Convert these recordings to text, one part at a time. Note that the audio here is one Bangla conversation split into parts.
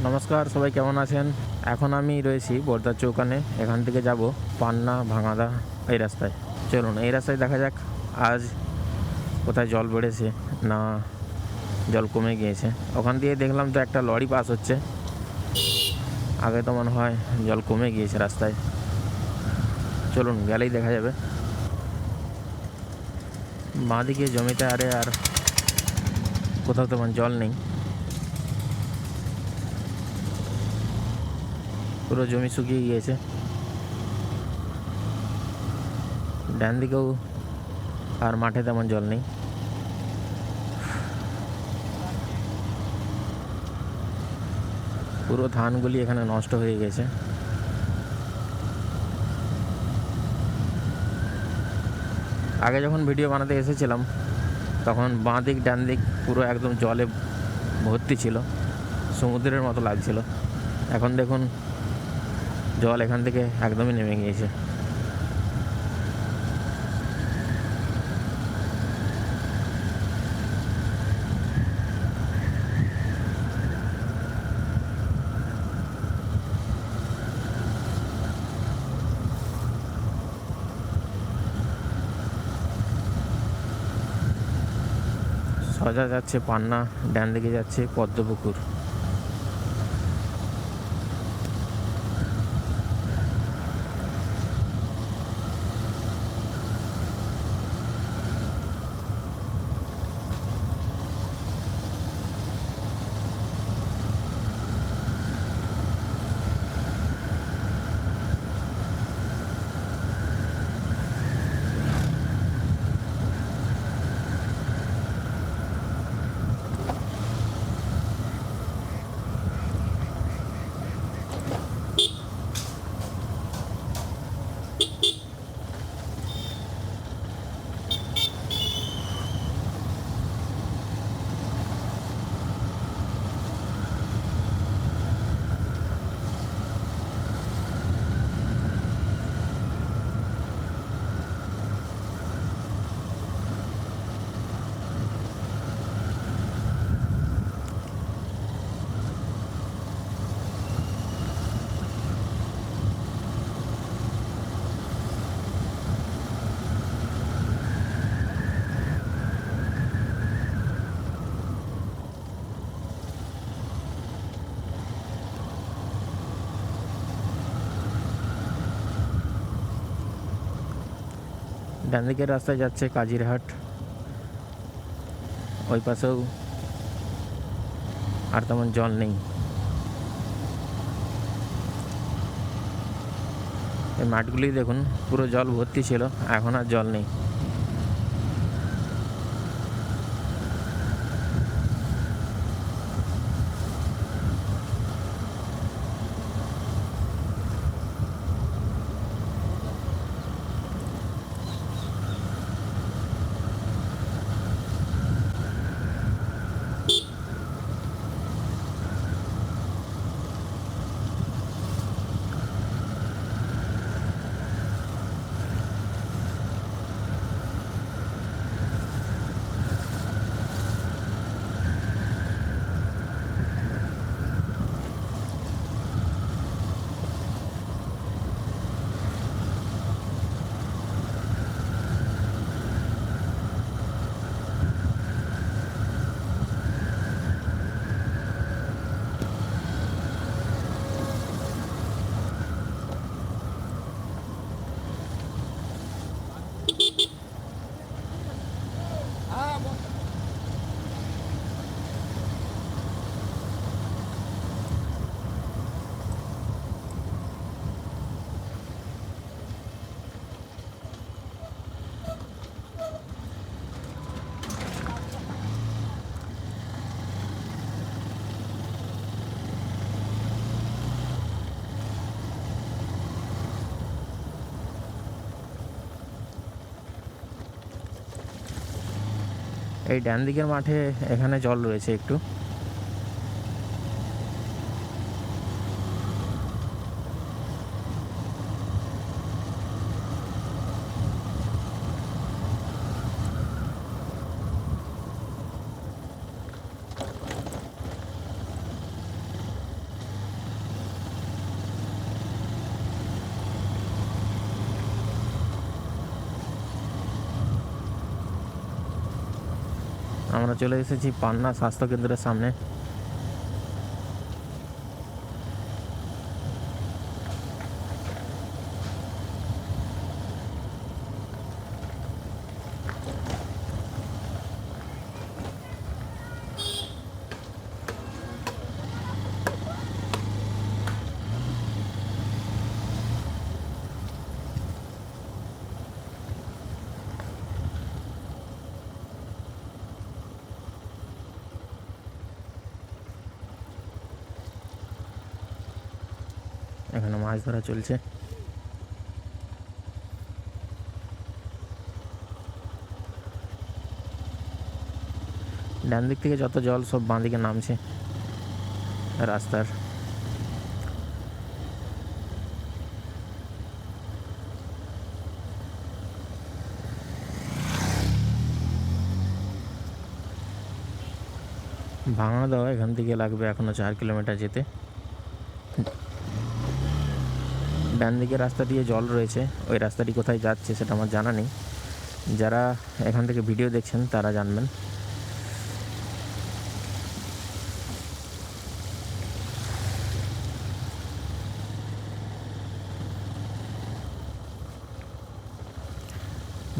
নমস্কার, সবাই কেমন আছেন? এখন আমি রয়েছি বর্দার চৌকানে। এখান থেকে যাব পান্না ভাঙাদা এই রাস্তায়। চলুন এই রাস্তায় দেখা যাক আজ কোথায় জল বেড়েছে না জল কমে গিয়েছে। ওখান দিয়ে দেখলাম তো একটা লরি পাস হচ্ছে। আগে তো মনে হয় জল কমে গিয়েছে রাস্তায়। চলুন গেলেই দেখা যাবে। বাঁদিকে জমিতে আর কোথাও তেমন জল নেই, পুরো জমি শুকিয়ে গিয়েছে। ডান দিকেও আর মাঠে তেমন জল নেই। পুরো ধানগুলি এখানে নষ্ট হয়ে গেছে। আগে যখন ভিডিও বানাতে এসেছিলাম তখন বাঁ দিক ডান দিক পুরো একদম জলে ভর্তি ছিল, সমুদ্রের মতো লাগছিল। এখন দেখুন জল এখান থেকে একদমই নেমে গিয়েছে। সোজা যাচ্ছে পান্না, ডান দিকে যাচ্ছে পদ্মপুকুর। ডান দিকের রাস্তায় যাচ্ছে কাজিরহাট, ওই পাশেও আর তেমন জল নেই। এই মাঠগুলি দেখুন পুরো জল ভর্তি ছিল, এখন আর জল নেই। এই ডান দিকের মাঠে এখানে জল রয়েছে একটু। আমরা চলে এসেছি পান্না স্বাস্থ্যকেন্দ্রের সামনে। এখানে মাছ ধরা চলছে। ডান দিক থেকে যত জল সব বাঁ দিকে নামছে রাস্তার। ভাঙা দেওয়া এখান থেকে লাগবে এখনো 4 কিলোমিটার যেতে। ডান দিকে রাস্তা দিয়ে জল রয়েছে, ওই রাস্তাটি কোথায় যাচ্ছে সেটা আমার জানা নেই। যারা এখান থেকে ভিডিও দেখছেন তারা জানবেন।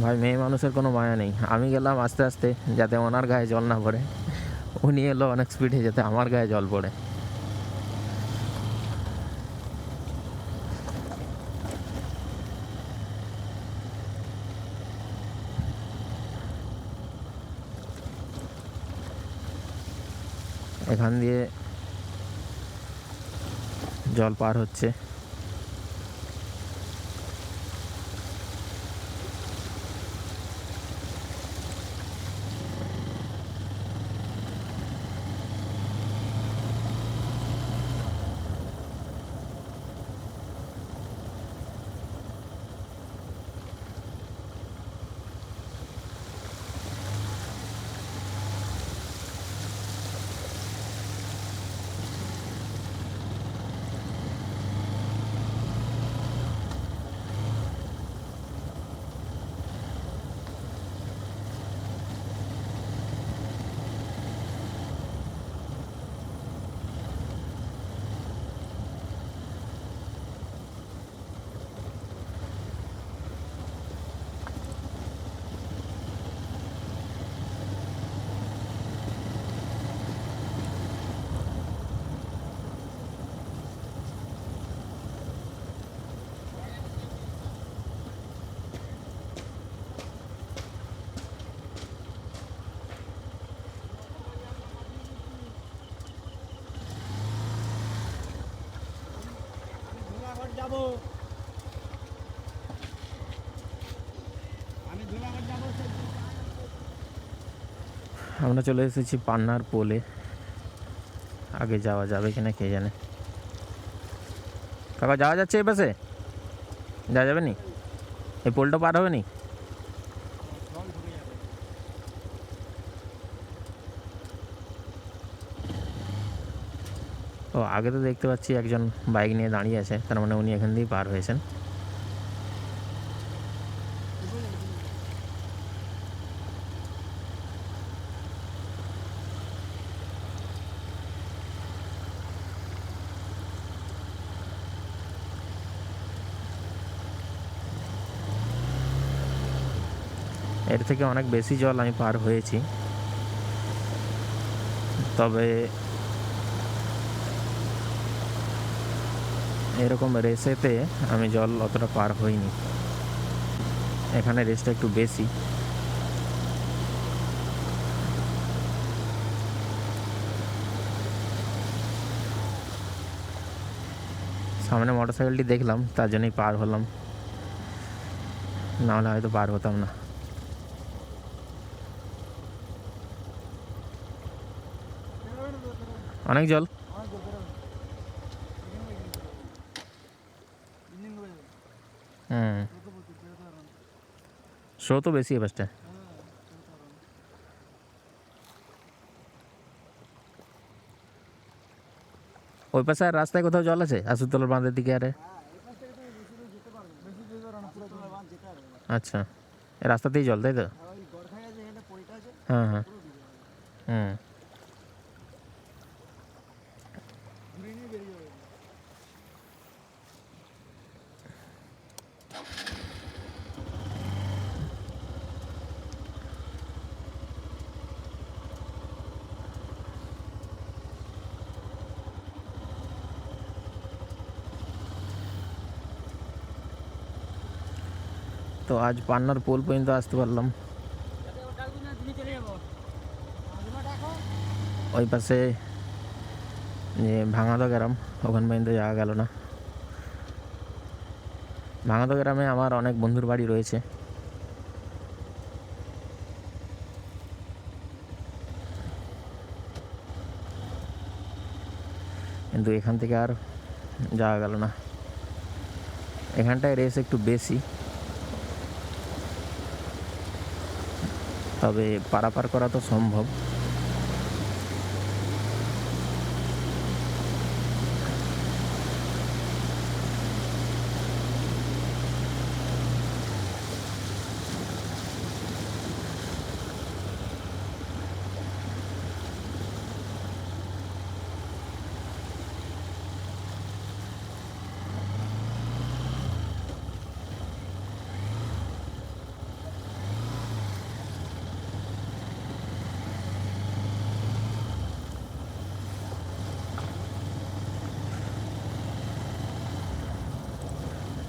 ভাই মেয়ে মানুষের কোনো মায়া নেই। আমি গেলাম আস্তে আস্তে যাতে ওনার গায়ে জল না পড়ে, উনি এলো অনেক স্পিডে যাতে আমার গায়ে জল পড়ে। এখান দিয়ে জল পার হচ্ছে। আমরা চলে এসেছি পান্নার পোলে। আগে যাওয়া যাবে কিনা কে জানে। কাকা যাওয়া যাচ্ছে এই পাশে? যাওয়া যাবে নি? এই পোলটা পার হবে নি? ও আগে তো দেখতে পাচ্ছি একজন বাইক নিয়ে দাঁড়িয়ে আছে, তার মানে উনি এখান দিয়েই পার হয়েছেন। এর থেকে অনেক বেশি জল আমি পার হয়েছি, তবে এরকম রেসেতে আমি জল অতটা পার হইনি। এখানে রেসটা একটু বেশি। সামনে মোটরসাইকেলটি দেখলাম, তার জন্যই পার হলাম, নাহলে হয়তো পার হতাম না। অনেক জল। স্রোতও বেশি বাসটা। ওই পাশে আর রাস্তায় কোথাও জল আছে আসুতলার বাঁধের দিকে? আরে আচ্ছা, এই রাস্তাতেই জল, তাই তো? হ্যাঁ হ্যাঁ। হুম। ঘুরে নিয়ে বেরিয়ে যাবে। তো আজ পান্নার পোল পর্যন্ত আসতে পারলাম। ওই পাশে যে ভাঙাদা গ্রাম, ওখান পর্যন্ত যাওয়া গেল না। ভাঙাদা গ্রামে আমার অনেক বন্ধুর বাড়ি রয়েছে। কিন্তু এখান থেকে আর যাওয়া গেল না। এখানটায় রেস একটু বেশি, তবে পারাপার করা তো সম্ভব।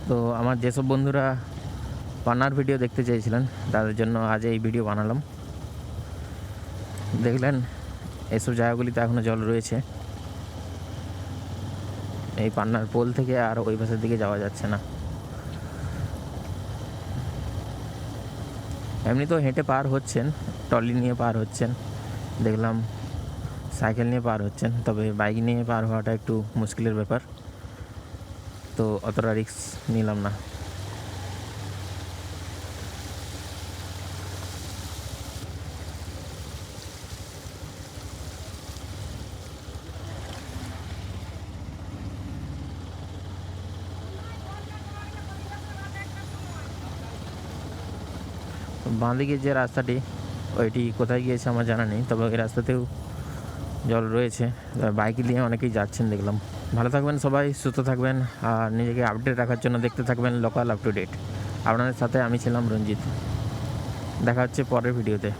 তো আমার যেসব বন্ধুরা পান্নার ভিডিও দেখতে চেয়েছিলেন তাদের জন্য আজ এই ভিডিও বানালাম। দেখলেন এসব জায়গাগুলিতে এখনও জল রয়েছে। এই পান্নার পোল থেকে আর ওই পাশের দিকে যাওয়া যাচ্ছে না। এমনি তো হেঁটে পার হচ্ছেন, ট্রলি নিয়ে পার হচ্ছেন, দেখলাম সাইকেল নিয়ে পার হচ্ছেন, তবে বাইক নিয়ে পার হওয়াটা একটু মুশকিলের ব্যাপার, তো অতটা রিস্ক নিলাম না। বাঁদিকে যে রাস্তাটি, ওইটি কোথায় গিয়েছে আমার জানা নেই, তবে ওই রাস্তাতেও জল রয়েছে। বাইক নিয়ে অনেকেই যাচ্ছেন দেখলাম। ভালো থাকবেন সবাই, সুস্থ থাকবেন, আর নিজেকে আপডেট রাখার জন্য দেখতে থাকবেন লোকাল আপ টু ডেট। আপনাদের সাথে আমি ছিলাম রঞ্জিত। দেখা হচ্ছে পরের ভিডিওতে।